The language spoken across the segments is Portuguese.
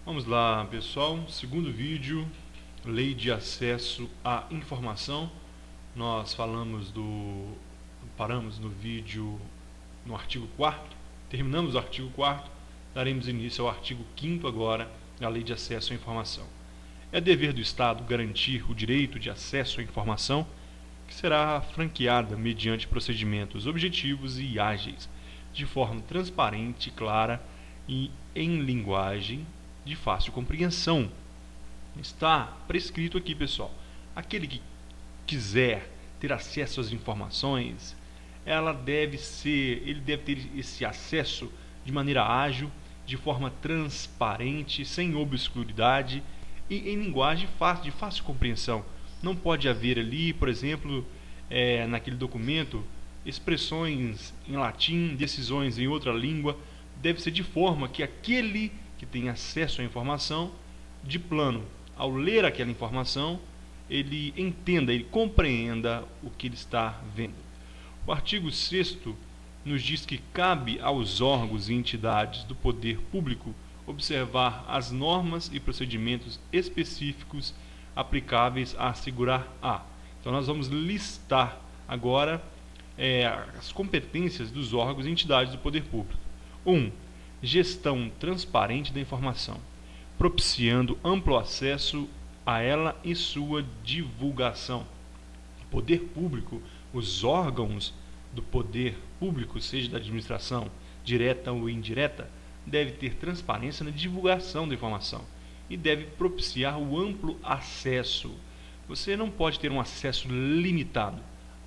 Vamos lá, pessoal, segundo vídeo, Lei de Acesso à Informação. Nós paramos no vídeo, no artigo 4º, terminamos o artigo 4º, daremos início ao artigo 5º agora, da Lei de Acesso à Informação. É dever do Estado garantir o direito de acesso à informação, que será franqueada mediante procedimentos objetivos e ágeis, de forma transparente, clara e em linguagem de fácil compreensão. Está prescrito aqui, pessoal. Aquele que quiser ter acesso às informações, ele deve ter esse acesso de maneira ágil, de forma transparente, sem obscuridade e em linguagem de fácil compreensão. Não pode haver ali, por exemplo, naquele documento, expressões em latim, decisões em outra língua. Deve ser de forma que aquele que tem acesso à informação, de plano, ao ler aquela informação, ele entenda, ele compreenda o que ele está vendo. O artigo 6º nos diz que cabe aos órgãos e entidades do poder público observar as normas e procedimentos específicos aplicáveis a assegurar a. Então nós vamos listar agora as competências dos órgãos e entidades do poder público. 1. Gestão transparente da informação, propiciando amplo acesso a ela e sua divulgação. O poder público, os órgãos do poder público, seja da administração direta ou indireta, deve ter transparência na divulgação da informação e deve propiciar o amplo acesso. Você não pode ter um acesso limitado,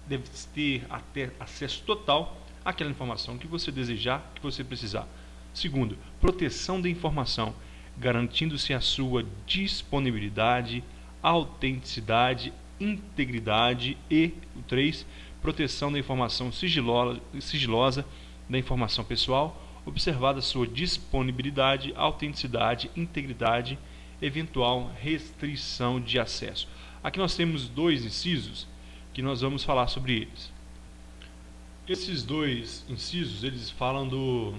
deve ter até acesso total àquela informação que você desejar, que você precisar. Segundo, proteção da informação, garantindo-se a sua disponibilidade, autenticidade, integridade e, 3, proteção da informação sigilosa da informação pessoal, observada a sua disponibilidade, autenticidade, integridade, eventual restrição de acesso. Aqui nós temos dois incisos que nós vamos falar sobre eles. Esses dois incisos, eles falam do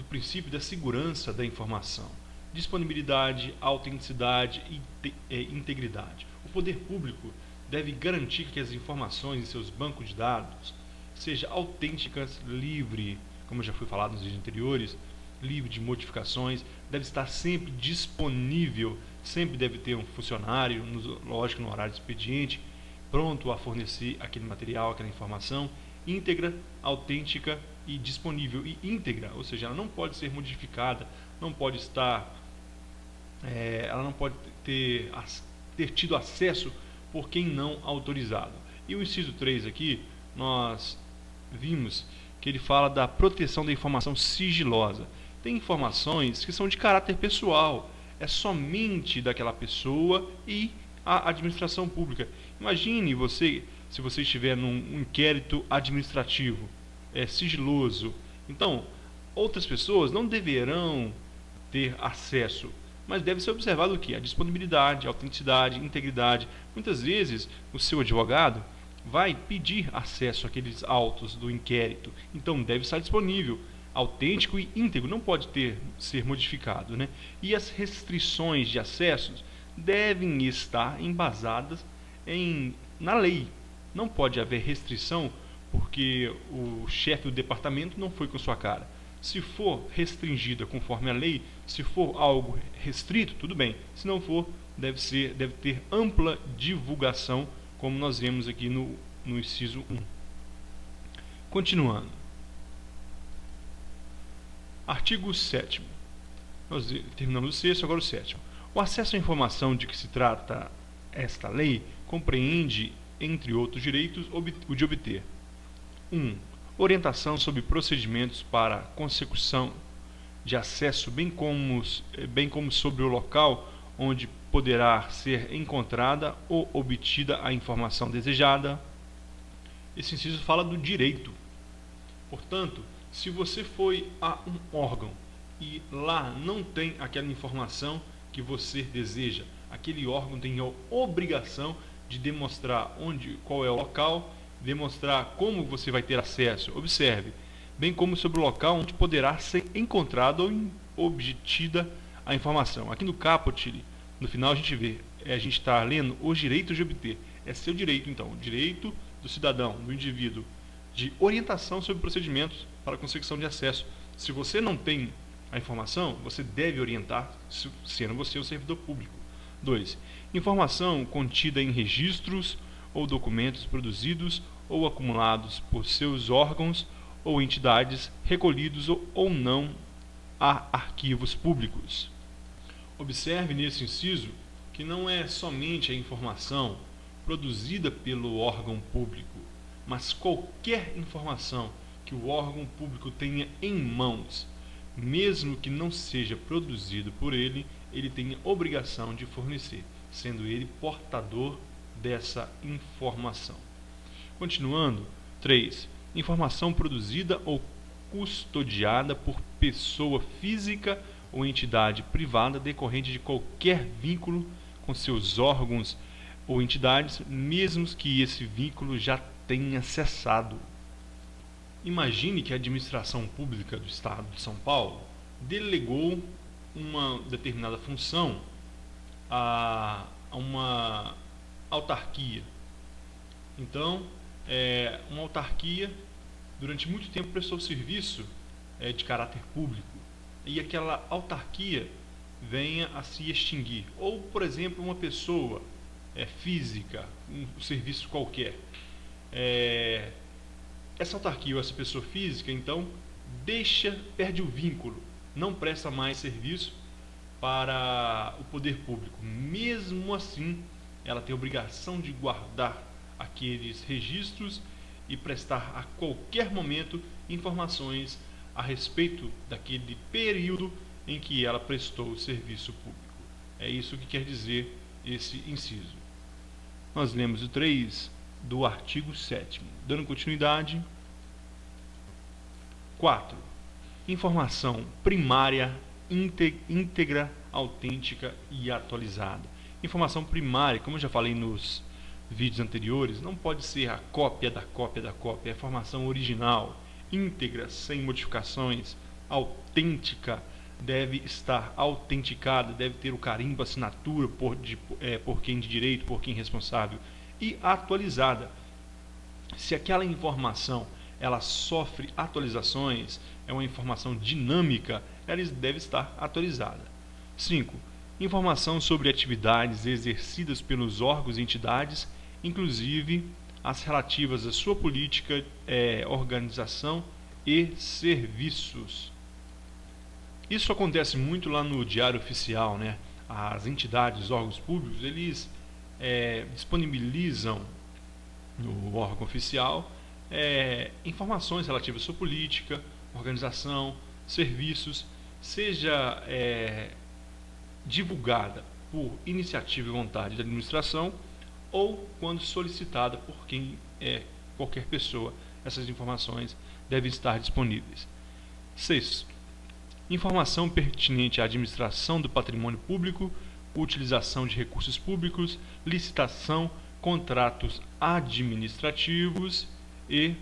princípio da segurança da informação, disponibilidade, autenticidade e integridade. O poder público deve garantir que as informações em seus bancos de dados sejam autênticas, livre, como já foi falado nos vídeos anteriores, livre de modificações, deve estar sempre disponível, sempre deve ter um funcionário, lógico, no horário de expediente, pronto a fornecer aquele material, aquela informação, íntegra, autêntica e disponível e íntegra, ou seja, ela não pode ser modificada, não pode estar, ela não pode ter tido acesso por quem não autorizado. E o inciso 3 aqui, nós vimos que ele fala da proteção da informação sigilosa. Tem informações que são de caráter pessoal, é somente daquela pessoa e a administração pública. Imagine você, se você estiver num inquérito administrativo, sigiloso. Então, outras pessoas não deverão ter acesso, mas deve ser observado o que? A disponibilidade, a autenticidade, a integridade. Muitas vezes, o seu advogado vai pedir acesso àqueles autos do inquérito, então deve estar disponível, autêntico e íntegro, não pode ser modificado, né? E as restrições de acessos devem estar embasadas na lei. Não pode haver restrição porque o chefe do departamento não foi com sua cara. Se for restringida conforme a lei, se for algo restrito, tudo bem. Se não for, deve ter ampla divulgação, como nós vemos aqui no inciso 1. Continuando. Artigo 7º. Nós terminamos o 6º, agora o 7º. O acesso à informação de que se trata esta lei compreende, entre outros direitos, o de obter 1. Orientação sobre procedimentos para consecução de acesso, bem como sobre o local onde poderá ser encontrada ou obtida a informação desejada. Esse inciso fala do direito. Portanto, se você foi a um órgão e lá não tem aquela informação que você deseja, aquele órgão tem a obrigação de demonstrar qual é o local, demonstrar como você vai ter acesso. Observe, bem como sobre o local onde poderá ser encontrada ou obtida a informação. Aqui no caput, no final a gente vê, a gente está lendo os direitos de obter. É seu direito, então, o direito do cidadão, do indivíduo, de orientação sobre procedimentos para a consecução de acesso. Se você não tem a informação, você deve orientar, sendo você o servidor público. 2. Informação contida em registros ou documentos produzidos ou acumulados por seus órgãos ou entidades, recolhidos ou não a arquivos públicos. Observe nesse inciso que não é somente a informação produzida pelo órgão público, mas qualquer informação que o órgão público tenha em mãos, mesmo que não seja produzido por ele, ele tem a obrigação de fornecer, sendo ele portador dessa informação. Continuando, 3. Informação produzida ou custodiada por pessoa física ou entidade privada decorrente de qualquer vínculo com seus órgãos ou entidades, mesmo que esse vínculo já tenha cessado. Imagine que a administração pública do Estado de São Paulo delegou uma determinada função a uma autarquia. Então, uma autarquia durante muito tempo prestou serviço de caráter público e aquela autarquia venha a se extinguir. Ou, por exemplo, uma pessoa física, um serviço qualquer. Essa autarquia ou essa pessoa física, então, perde o vínculo, não presta mais serviço para o poder público. Mesmo assim, ela tem a obrigação de guardar aqueles registros e prestar a qualquer momento informações a respeito daquele período em que ela prestou o serviço público. É isso que quer dizer esse inciso. Nós lemos o 3 do artigo 7º. Dando continuidade. 4. Informação primária íntegra, autêntica e atualizada. Informação primária, como eu já falei nos vídeos anteriores, não pode ser a cópia da cópia da cópia. É a informação original, íntegra, sem modificações, autêntica, deve estar autenticada, deve ter o carimbo, assinatura por quem de direito, por quem responsável, e atualizada. Se aquela informação ela sofre atualizações, é uma informação dinâmica, ela deve estar atualizada. 5. Informação sobre atividades exercidas pelos órgãos e entidades, inclusive as relativas à sua política, organização e serviços. Isso acontece muito lá no Diário Oficial, né? As entidades, os órgãos públicos, eles disponibilizam no órgão oficial informações relativas à sua política, organização, serviços, seja divulgada por iniciativa e vontade da administração ou quando solicitada por qualquer pessoa. Essas informações devem estar disponíveis. 6. Informação pertinente à administração do patrimônio público, utilização de recursos públicos, licitação, contratos administrativos e,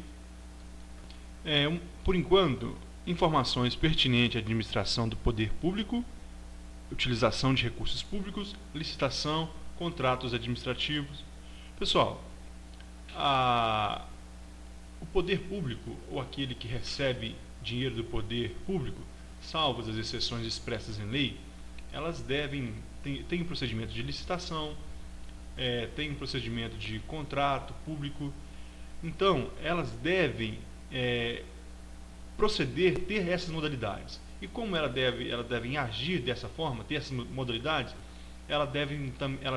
por enquanto, informações pertinentes à administração do poder público, utilização de recursos públicos, licitação, contratos administrativos. Pessoal, o poder público, ou aquele que recebe dinheiro do poder público, salvo as exceções expressas em lei, elas tem um procedimento de licitação, tem um procedimento de contrato público. Então, elas devem ter essas modalidades. E como elas devem agir dessa forma, ter essas modalidades, elas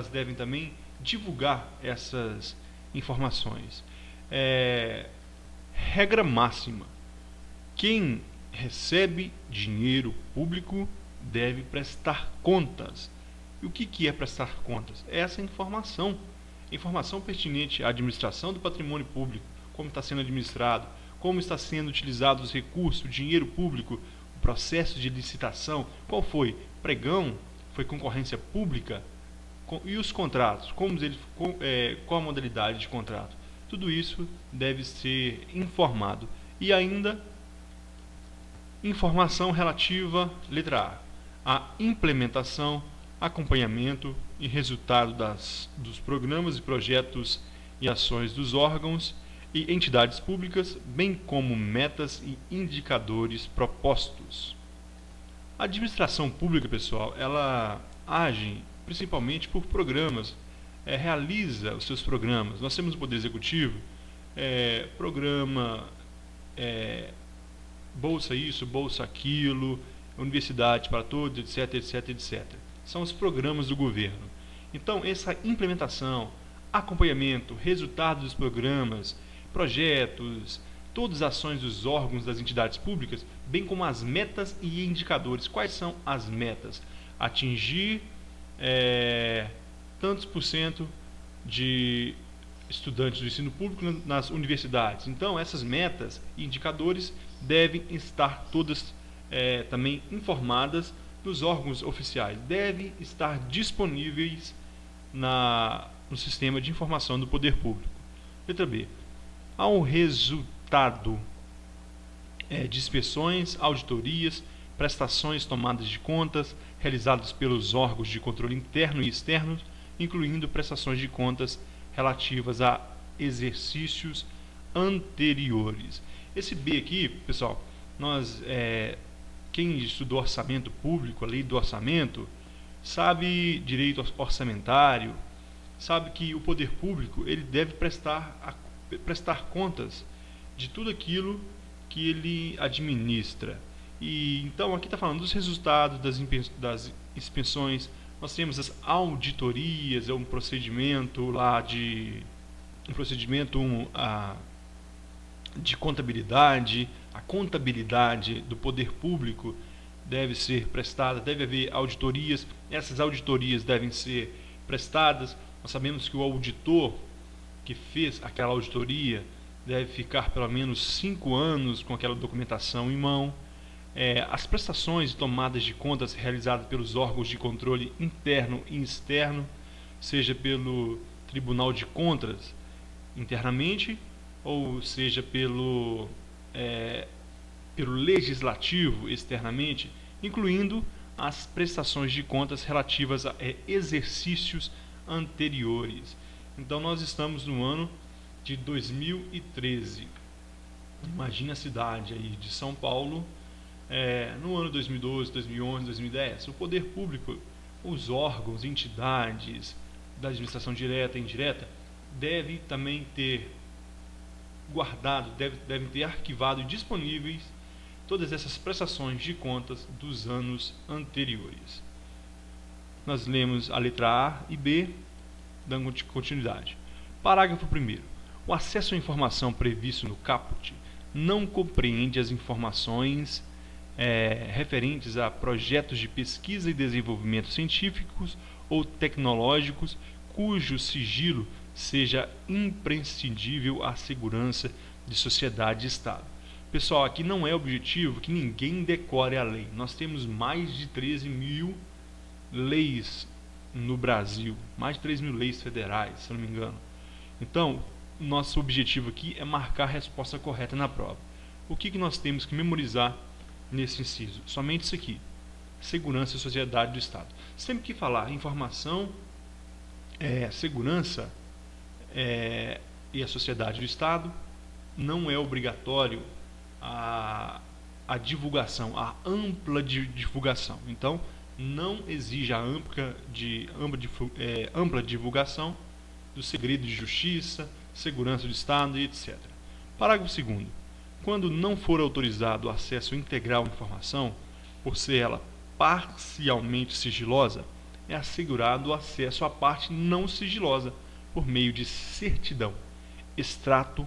devem também divulgar essas informações. Regra máxima: quem recebe dinheiro público deve prestar contas. E o que é prestar contas? É essa informação pertinente à administração do patrimônio público, como está sendo administrado, como está sendo utilizado os recursos, o dinheiro público, o processo de licitação, qual foi? Pregão? Foi concorrência pública? E os contratos? Qual a modalidade de contrato? Tudo isso deve ser informado. E ainda, informação relativa, letra A, a implementação, acompanhamento e resultado dos programas e projetos e ações dos órgãos e entidades públicas, bem como metas e indicadores propostos. A administração pública, pessoal, ela age principalmente por programas, realiza os seus programas. Nós temos o Poder Executivo, programa Bolsa isso, Bolsa aquilo, Universidade para Todos, etc, etc, etc. São os programas do governo. Então, essa implementação, acompanhamento, resultados dos programas, projetos, todas as ações dos órgãos das entidades públicas, bem como as metas e indicadores. Quais são as metas? Atingir tantos por cento de estudantes do ensino público nas universidades. Então, essas metas e indicadores devem estar todas também informadas nos órgãos oficiais. Devem estar disponíveis no sistema de informação do poder público. Letra B. Ao resultado de inspeções, auditorias, prestações, tomadas de contas realizadas pelos órgãos de controle interno e externo, incluindo prestações de contas relativas a exercícios anteriores. Esse B aqui, pessoal, quem estudou orçamento público, a lei do orçamento, sabe direito orçamentário, sabe que o poder público ele deve prestar contas de tudo aquilo que ele administra. E então aqui está falando dos resultados das inspeções. Nós temos as auditorias, é um procedimento de contabilidade. A contabilidade do poder público deve ser prestada, deve haver auditorias. Essas auditorias devem ser prestadas. Nós sabemos que o auditor que fez aquela auditoria deve ficar pelo menos 5 anos com aquela documentação em mão. As prestações e tomadas de contas realizadas pelos órgãos de controle interno e externo, seja pelo Tribunal de Contas internamente, ou seja pelo Legislativo externamente, incluindo as prestações de contas relativas a exercícios anteriores. Então nós estamos no ano de 2013. Imagina a cidade aí de São Paulo no ano 2012, 2011, 2010. O poder público, os órgãos, entidades da administração direta e indireta devem também ter guardado, devem ter arquivado e disponíveis todas essas prestações de contas dos anos anteriores. Nós lemos a letra A e B, dando continuidade. Parágrafo 1º. O acesso à informação previsto no caput não compreende as informações referentes a projetos de pesquisa e desenvolvimento científicos ou tecnológicos cujo sigilo seja imprescindível à segurança de sociedade e Estado. Pessoal, aqui não é objetivo que ninguém decore a lei. Nós temos mais de 13 mil leis no Brasil, mais de 3 mil leis federais, se não me engano. Então, nosso objetivo aqui é marcar a resposta correta na prova. O que nós temos que memorizar nesse inciso? Somente isso aqui: segurança e sociedade do Estado. Sempre que falar informação, segurança e a sociedade do Estado, não é obrigatório a divulgação, a ampla divulgação. Então, não exige a ampla divulgação do segredo de justiça, segurança do Estado e etc. Parágrafo 2º. Quando não for autorizado o acesso integral à informação, por ser ela parcialmente sigilosa, é assegurado o acesso à parte não sigilosa por meio de certidão, extrato,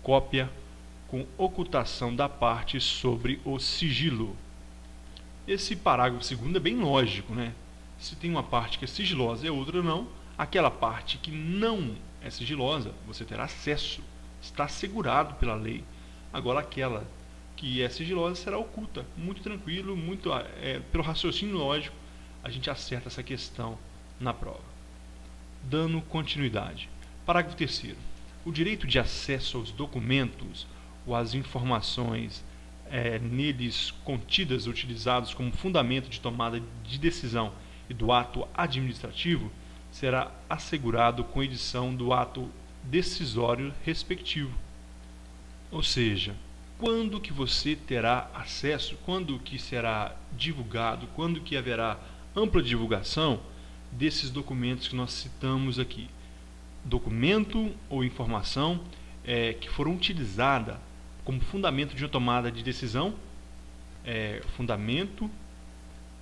cópia, com ocultação da parte sobre o sigilo. Esse parágrafo 2º é bem lógico, né? Se tem uma parte que é sigilosa e outra não, aquela parte que não é sigilosa, você terá acesso, está assegurado pela lei. Agora, aquela que é sigilosa será oculta. Muito tranquilo, pelo raciocínio lógico, a gente acerta essa questão na prova. Dando continuidade. Parágrafo 3º. O direito de acesso aos documentos ou às informações neles contidas, utilizados como fundamento de tomada de decisão e do ato administrativo, será assegurado com edição do ato decisório respectivo. Ou seja, quando que você terá acesso, quando que será divulgado, quando que haverá ampla divulgação desses documentos que nós citamos aqui. Documento ou informação que foram utilizadas como fundamento de uma tomada de decisão, fundamento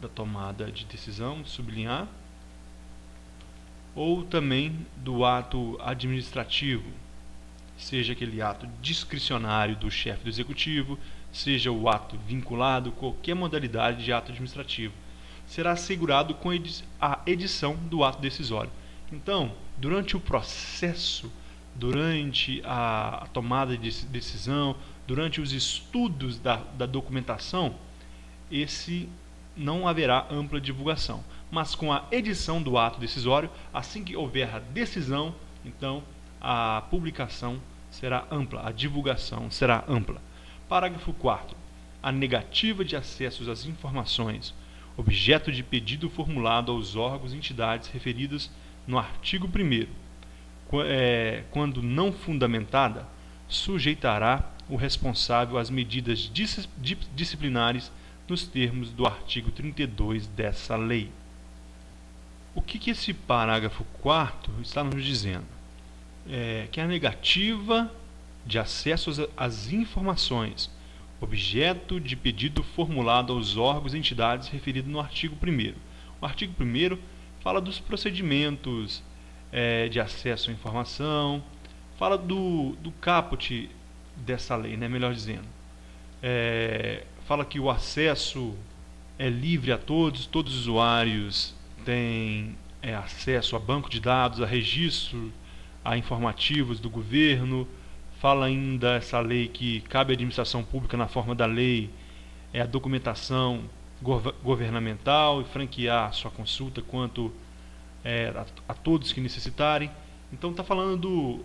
da tomada de decisão, sublinhar, ou também do ato administrativo, seja aquele ato discricionário do chefe do executivo, seja o ato vinculado, qualquer modalidade de ato administrativo, será assegurado com a edição do ato decisório. Então, durante o processo, durante a tomada de decisão, durante os estudos da documentação, esse não haverá ampla divulgação. Mas com a edição do ato decisório, assim que houver a decisão, então a publicação será ampla, a divulgação será ampla. Parágrafo 4º. A negativa de acesso às informações, objeto de pedido formulado aos órgãos e entidades referidas no artigo 1º, quando não fundamentada, sujeitará o responsável às medidas disciplinares nos termos do artigo 32 dessa lei. O que esse parágrafo 4º está nos dizendo? Que a negativa de acesso às informações, objeto de pedido formulado aos órgãos e entidades referido no artigo 1º. O artigo 1º fala dos procedimentos de acesso à informação, fala do caput dessa lei, né, melhor dizendo. Fala que o acesso é livre a todos os usuários têm acesso a banco de dados, a registro, a informativos do governo. Fala ainda essa lei que cabe à administração pública, na forma da lei, a documentação governamental e franquear sua consulta quanto a todos que necessitarem. Então está falando do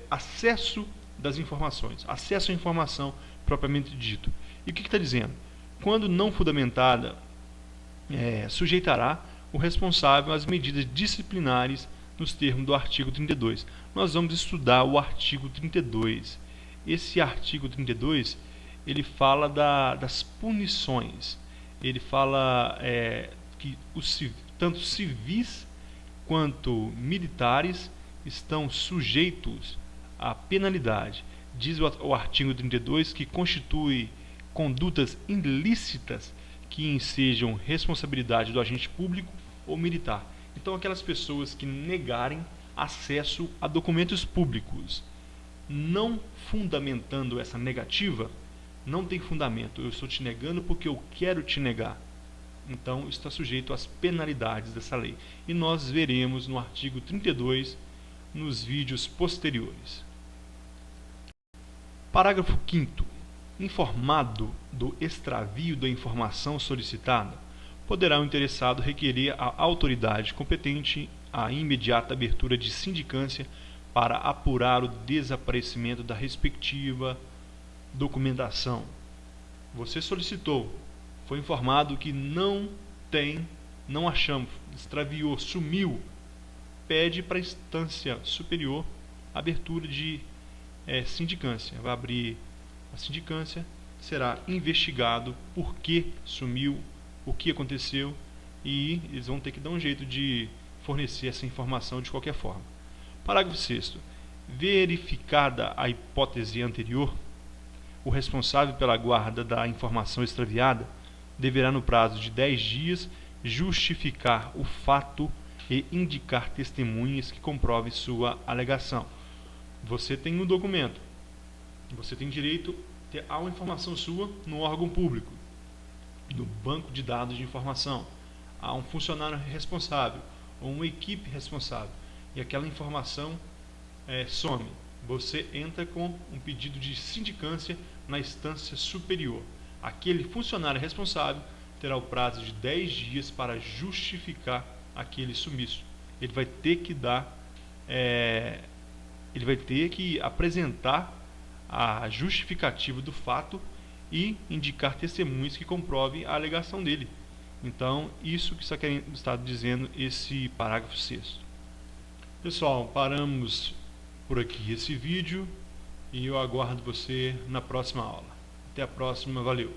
acesso das informações, acesso à informação propriamente dito. E o que está dizendo? Quando não fundamentada, sujeitará o responsável às medidas disciplinares nos termos do artigo 32. Nós vamos estudar o artigo 32. Esse artigo 32, ele fala das punições. Ele fala que tanto civis quanto militares estão sujeitos à penalidade. Diz o artigo 32 que constitui condutas ilícitas que ensejam responsabilidade do agente público ou militar. Então, aquelas pessoas que negarem acesso a documentos públicos, não fundamentando essa negativa, não tem fundamento. Eu estou te negando porque eu quero te negar. Então, está sujeito às penalidades dessa lei. E nós veremos no artigo 32 nos vídeos posteriores. Parágrafo 5º. Informado do extravio da informação solicitada, poderá o interessado requerer à autoridade competente a imediata abertura de sindicância para apurar o desaparecimento da respectiva documentação. Você solicitou, foi informado que não achamos, extraviou, sumiu, pede para a instância superior abertura de sindicância. Vai abrir a sindicância, será investigado por que sumiu, o que aconteceu, e eles vão ter que dar um jeito de fornecer essa informação de qualquer forma. Parágrafo 6º. Verificada a hipótese anterior, o responsável pela guarda da informação extraviada deverá, no prazo de 10 dias, justificar o fato e indicar testemunhas que comprovem sua alegação. Você tem um documento, você tem direito a uma informação sua no órgão público, no banco de dados de informação, a um funcionário responsável ou uma equipe responsável, e aquela informação some. Você entra com um pedido de sindicância na instância superior. Aquele funcionário responsável terá o prazo de 10 dias para justificar aquele sumiço. Ele vai ter que apresentar a justificativa do fato e indicar testemunhas que comprovem a alegação dele. Então, isso que está dizendo esse parágrafo 6º. Pessoal, paramos por aqui esse vídeo e eu aguardo você na próxima aula. Até a próxima, valeu!